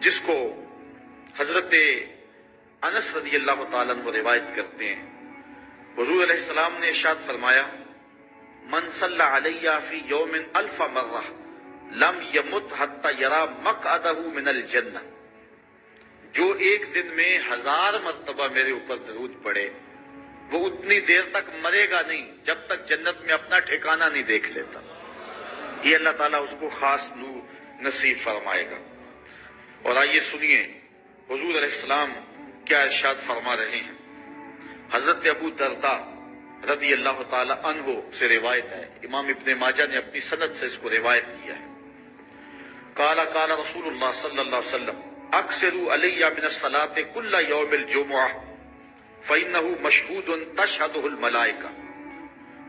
جس کو حضرت انس رضی اللہ تعالیٰ عنہ روایت کرتے ہیں، حضور علیہ السلام نے ارشاد فرمایا، من صلی علی فی یوم 1000 مرہ لم یمت حتی یری مقعدہ من الجنہ، جو ایک دن میں 1000 مرتبہ میرے اوپر درود پڑے وہ اتنی دیر تک مرے گا نہیں جب تک جنت میں اپنا ٹھکانہ نہیں دیکھ لیتا۔ یہ اللہ تعالیٰ اس کو خاص نور نصیب فرمائے گا۔ اور آئیے سنیے حضور علیہ السلام کیا ارشاد فرما رہے ہیں۔ حضرت ابو درداء رضی اللہ تعالی عنہ سے روایت ہے، امام ابن ماجہ نے اپنی سند سے اس کو روایت کیا ہے۔ قال قال رسول اللہ صلی اللہ علیہ وسلم اکثروا علی من الصلاۃ کل یوم الجمعہ فإنه مشہود تشہدہ الملائکہ،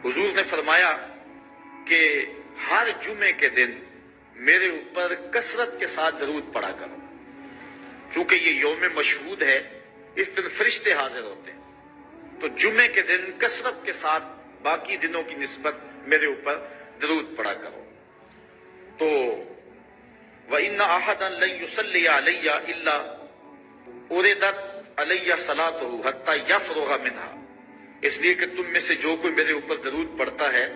حضور نے فرمایا کہ ہر جمعے کے دن میرے اوپر کثرت کے ساتھ درود پڑھا کرو، چونکہ یہ یوم مشہود ہے، اس دن فرشتے حاضر ہوتے ہیں، تو جمعے کے دن کثرت کے ساتھ باقی دنوں کی نسبت میرے اوپر درود پڑھا کرو۔ تو وَإِنَّ أَحَدًا لَن يُصَلِّيَ عَلَيَّ إِلَّا أُرِدَتْ عَلَيَّ صَلَاتُهُ حَتَّى يَفْرُغَ مِنْهَا، اس لیے کہ تم میں سے جو کوئی میرے اوپر درود پڑھتا ہے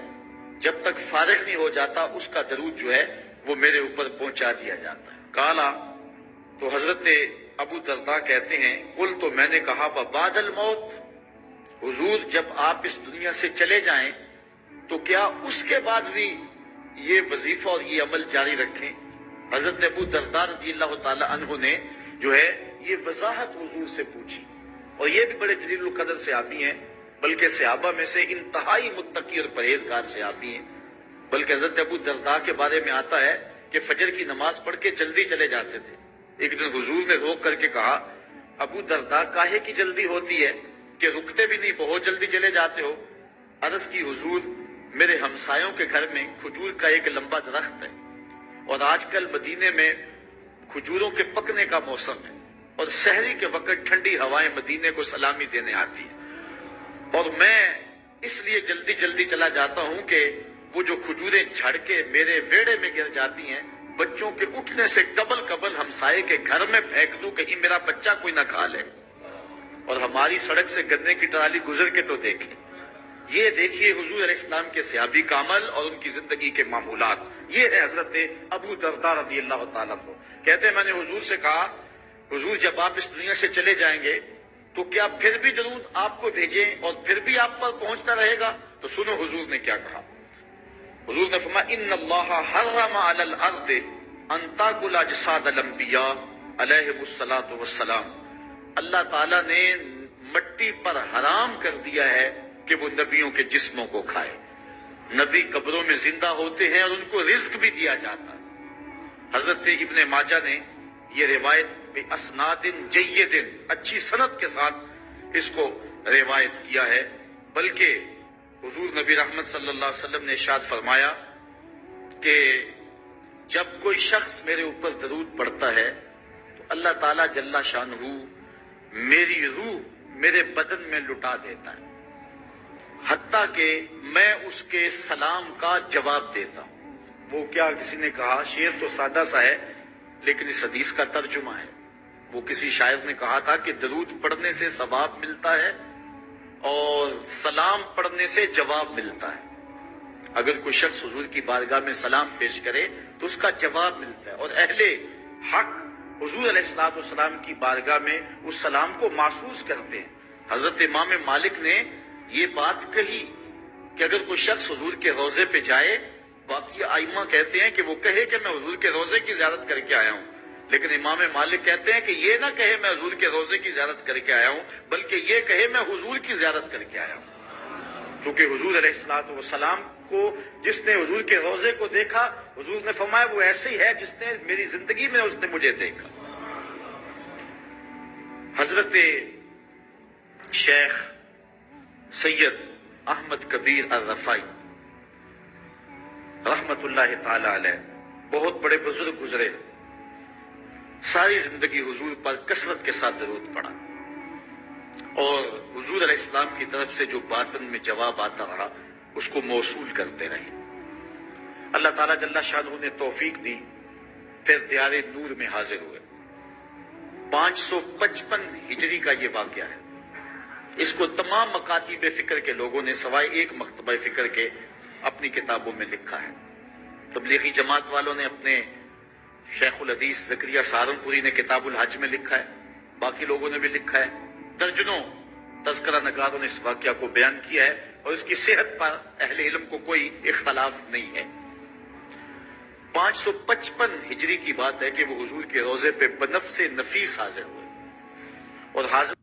جب تک فارغ نہیں ہو جاتا اس کا درود جو ہے وہ میرے اوپر پہنچا دیا جاتا ہے۔ کالا، تو حضرت ابو درداء کہتے ہیں، قل، تو میں نے کہا، وبعد الموت، حضور جب آپ اس دنیا سے چلے جائیں تو کیا اس کے بعد بھی یہ وظیفہ اور یہ عمل جاری رکھیں؟ حضرت ابو درداء رضی اللہ تعالی عنہ نے جو ہے یہ وضاحت حضور سے پوچھی، اور یہ بھی بڑے جلیل القدر صحابی ہیں، بلکہ صحابہ میں سے انتہائی متقی اور پرہیزگار صحابی ہیں۔ بلکہ حضرت ابو درداء کے بارے میں آتا ہے کہ فجر کی نماز پڑھ کے جلدی چلے جاتے تھے۔ ایک دن حضور نے روک کر کے کہا، ابو درداء کاہے کی جلدی ہوتی ہے کہ رکتے بھی نہیں، بہت جلدی چلے جاتے ہو؟ عرض کی، حضور میرے ہمسایوں کے گھر میں کھجور کا ایک لمبا درخت ہے، اور آج کل مدینے میں کھجوروں کے پکنے کا موسم ہے، اور سحری کے وقت ٹھنڈی ہوائیں مدینے کو سلامی دینے آتی ہیں، اور میں اس لیے جلدی جلدی چلا جاتا ہوں کہ وہ جو کھجوریں جھڑ کے میرے ویڑے میں گر جاتی ہیں، بچوں کے اٹھنے سے قبل ہمسائے کے گھر میں پھینک دوں کہیں میرا بچہ کوئی نہ کھا لے، اور ہماری سڑک سے گنے کی ٹرالی گزر کے تو دیکھیں۔ یہ دیکھیے حضور علیہ السلام کے صحابی کا عمل اور ان کی زندگی کے معمولات۔ یہ ہے حضرت ابو درداء رضی اللہ تعالیٰ عنہ، کہتے ہیں میں نے حضور سے کہا، حضور جب آپ اس دنیا سے چلے جائیں گے تو کیا پھر بھی درود آپ کو بھیجیں اور پھر بھی آپ پر پہنچتا رہے گا؟ تو سنو حضور نے کیا کہا۔ حضور نے فرمایا، ان اللہ حرم علی الارض ان تاکل اجساد الانبیاء علیہم الصلاۃ والسلام، اللہ تعالیٰ نے مٹی پر حرام کر دیا ہے کہ وہ نبیوں کے جسموں کو کھائے۔ نبی قبروں میں زندہ ہوتے ہیں اور ان کو رزق بھی دیا جاتا ہے۔ حضرت ابن ماجہ نے یہ روایت باسناد جید، اچھی سند کے ساتھ اس کو روایت کیا ہے، بلکہ حضور نبی رحمت صلی اللہ علیہ وسلم نے ارشاد فرمایا کہ جب کوئی شخص میرے اوپر درود پڑھتا ہے تو اللہ تعالیٰ جل شانہ میری روح میرے بدن میں لٹا دیتا ہے، حتیٰ کہ میں اس کے سلام کا جواب دیتا ہوں۔ وہ کیا، کسی نے کہا، شعر تو سادہ سا ہے لیکن اس حدیث کا ترجمہ ہے۔ وہ کسی شاعر نے کہا تھا کہ درود پڑھنے سے ثواب ملتا ہے اور سلام پڑھنے سے جواب ملتا ہے۔ اگر کوئی شخص حضور کی بارگاہ میں سلام پیش کرے تو اس کا جواب ملتا ہے، اور اہل حق حضور علیہ السلام کی بارگاہ میں اس سلام کو محسوس کرتے ہیں۔ حضرت امام مالک نے یہ بات کہی کہ اگر کوئی شخص حضور کے روضے پہ جائے، باقی ائمہ کہتے ہیں کہ وہ کہے کہ میں حضور کے روضے کی زیارت کر کے آیا ہوں، لیکن امام مالک کہتے ہیں کہ یہ نہ کہے میں حضور کے روضے کی زیارت کر کے آیا ہوں، بلکہ یہ کہے میں حضور کی زیارت کر کے آیا ہوں۔ کیونکہ حضور علیہ السلام کو جس نے حضور کے روضے کو دیکھا، حضور نے فرمایا وہ ایسے ہی ہے جس نے میری زندگی میں اس نے مجھے دیکھا۔ حضرت شیخ سید احمد کبیر الرفائی رحمت اللہ تعالی علیہ بہت بڑے بزرگ گزرے، ساری زندگی حضور پر کثرت کے ساتھ درود پڑا، اور حضور علیہ السلام کی طرف سے جو باطن میں جواب آتا رہا اس کو موصول کرتے رہے۔ اللہ تعالیٰ جل شانہ نے توفیق دی، پھر دیار نور میں حاضر ہوئے، 555 ہجری کا یہ واقعہ ہے. اس کو تمام مکاتب فکر کے لوگوں نے سوائے ایک مکتبہ فکر کے اپنی کتابوں میں لکھا ہے. تبلیغی جماعت والوں نے اپنے شیخ الحدیث زکریا سہارنپوری نے کتاب الحج میں لکھا ہے، باقی لوگوں نے بھی لکھا ہے. درجنوں تذکرہ نگاروں نے اس واقعہ کو بیان کیا ہے اور اس کی صحت پر اہل علم کو کوئی اختلاف نہیں ہے. 555 ہجری کی بات ہے کہ وہ حضور کے روضے پہ بنفس نفیس حاضر ہوئے اور حاضر